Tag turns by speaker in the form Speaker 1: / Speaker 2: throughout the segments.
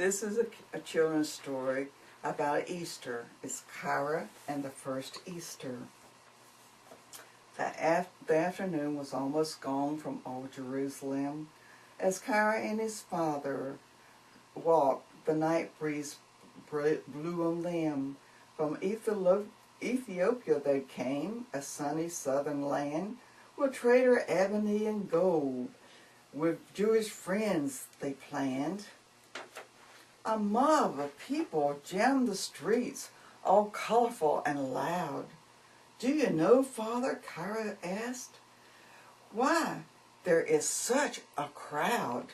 Speaker 1: This is a children's story about Easter. It's Kiri and the first Easter. The afternoon was almost gone from old Jerusalem. As Kiri and his father walked, the night breeze blew on them. From Ethiopia they came, a sunny southern land, with trader ebony and gold. With Jewish friends they planned. A mob of people jammed the streets, all colorful and loud. "Do you know, Father?" Kiri asked. "Why, there is such a crowd."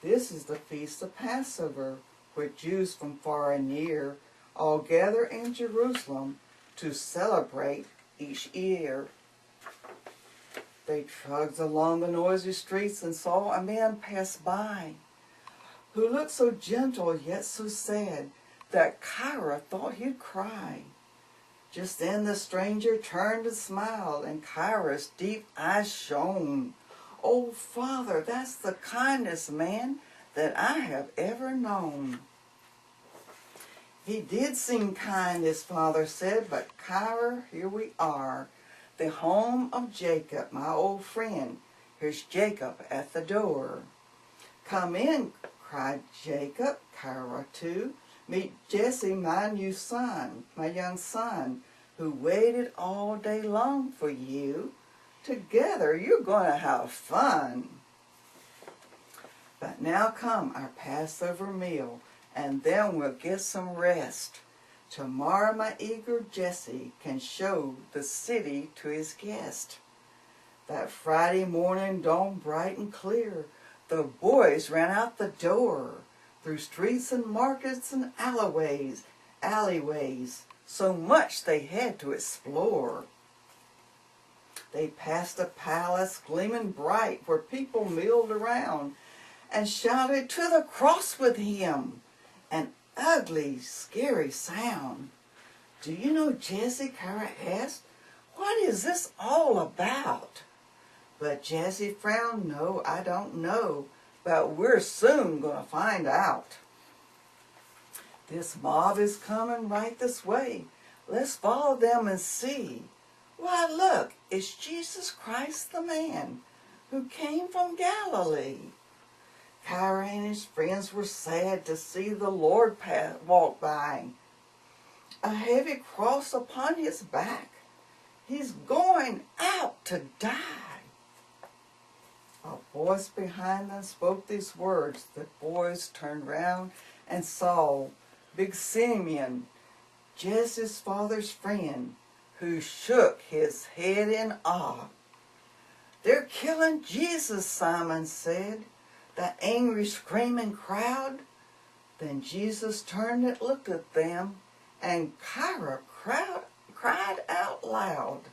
Speaker 1: This is the feast of Passover, where Jews from far and near all gather in Jerusalem to celebrate each year. They trudged along the noisy streets and saw a man pass by, who looked so gentle yet so sad that Kiri thought he'd cry. Just then the stranger turned and smiled, and Kiri's deep eyes shone. "Oh, Father, that's the kindest man that I have ever known." "He did seem kind," his father said, "but Kiri, here we are, the home of Jacob, my old friend. Here's Jacob at the door." "Come in," cried Jacob, Kiri too. "Meet Jesse, my young son, who waited all day long for you. Together you're going to have fun. But now come our Passover meal, and then we'll get some rest. Tomorrow my eager Jesse can show the city to his guest." That Friday morning dawned bright and clear. The boys ran out the door, through streets and markets and alleyways, so much they had to explore. They passed a palace gleaming bright, where people milled around and shouted, "To the cross with him!" An ugly, scary sound. "Do you know Jesse?" Kiri asked. "What is this all about?" But Jesse frowned. "No, I don't know, but we're soon going to find out. This mob is coming right this way. Let's follow them and see. Why, look, it's Jesus Christ the man who came from Galilee." Kiri and his friends were sad to see the Lord walk by, a heavy cross upon his back. He's going out to die. A voice behind them spoke these words. The boys turned round and saw Big Simeon, Jesse's father's friend, who shook his head in awe. "They're killing Jesus," Simon said. The angry, screaming crowd. Then Jesus turned and looked at them, and Kiri cried out loud,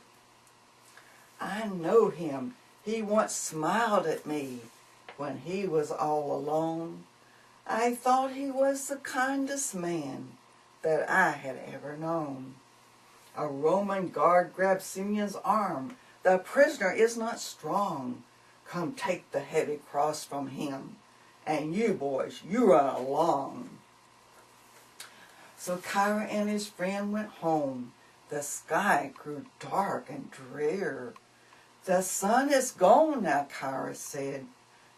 Speaker 1: "I know him. He once smiled at me when he was all alone. I thought he was the kindest man that I had ever known." A Roman guard grabbed Simeon's arm. "The prisoner is not strong. Come take the heavy cross from him. And you boys, you run along." So Kiri and his friend went home. The sky grew dark and drear. "The sun is gone now," Kiri said.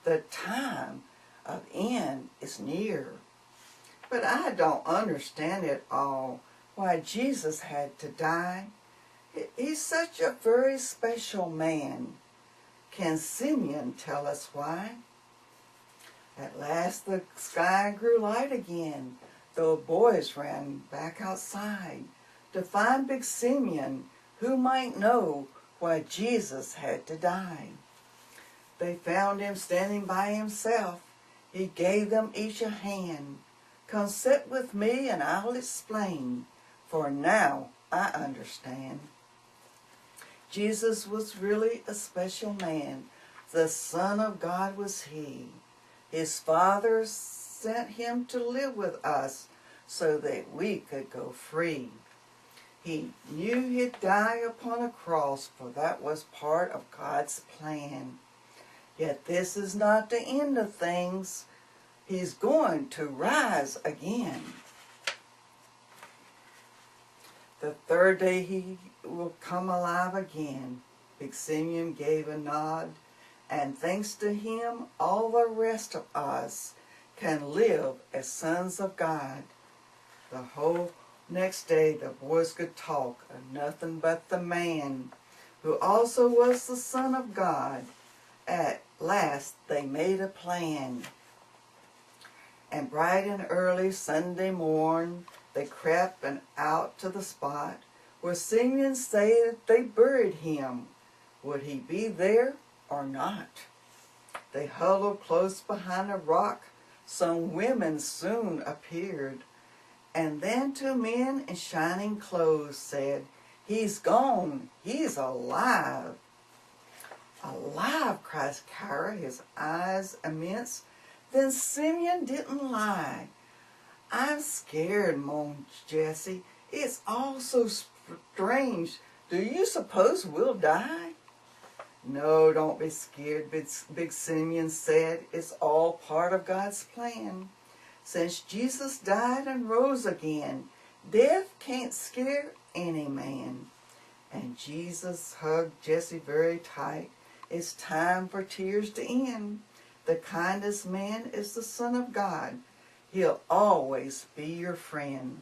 Speaker 1: "The time of end is near. But I don't understand it all, why Jesus had to die. He's such a very special man. Can Simeon tell us why?" At last the sky grew light again. The boys ran back outside to find Big Simeon, who might know why Jesus had to die. They found him standing by himself. He gave them each a hand. "Come sit with me and I'll explain, for now I understand. Jesus was really a special man. The Son of God was he. His Father sent him to live with us so that we could go free. He knew he'd die upon a cross, for that was part of God's plan. Yet this is not the end of things. He's going to rise again. The third day he will come alive again. Big Simeon gave a nod, and thanks to him, all the rest of us can live as sons of God. The whole next day the boys could talk of nothing but the man who also was the Son of God. At last they made a plan. And bright and early Sunday morn, they crept out to the spot where Simeon said they buried him. Would he be there or not? They huddled close behind a rock. Some women soon appeared, and then two men in shining clothes said, "He's gone, he's alive." "Alive!" cries Kiri, his eyes immense. "Then Simeon didn't lie." "I'm scared," moaned Jessie. "It's all so strange. Do you suppose we'll die?" "No, don't be scared," Big Simeon said. "It's all part of God's plan. Since Jesus died and rose again, death can't scare any man." And Jesus hugged Jessie very tight. It's time for tears to end. The kindest man is the Son of God. He'll always be your friend.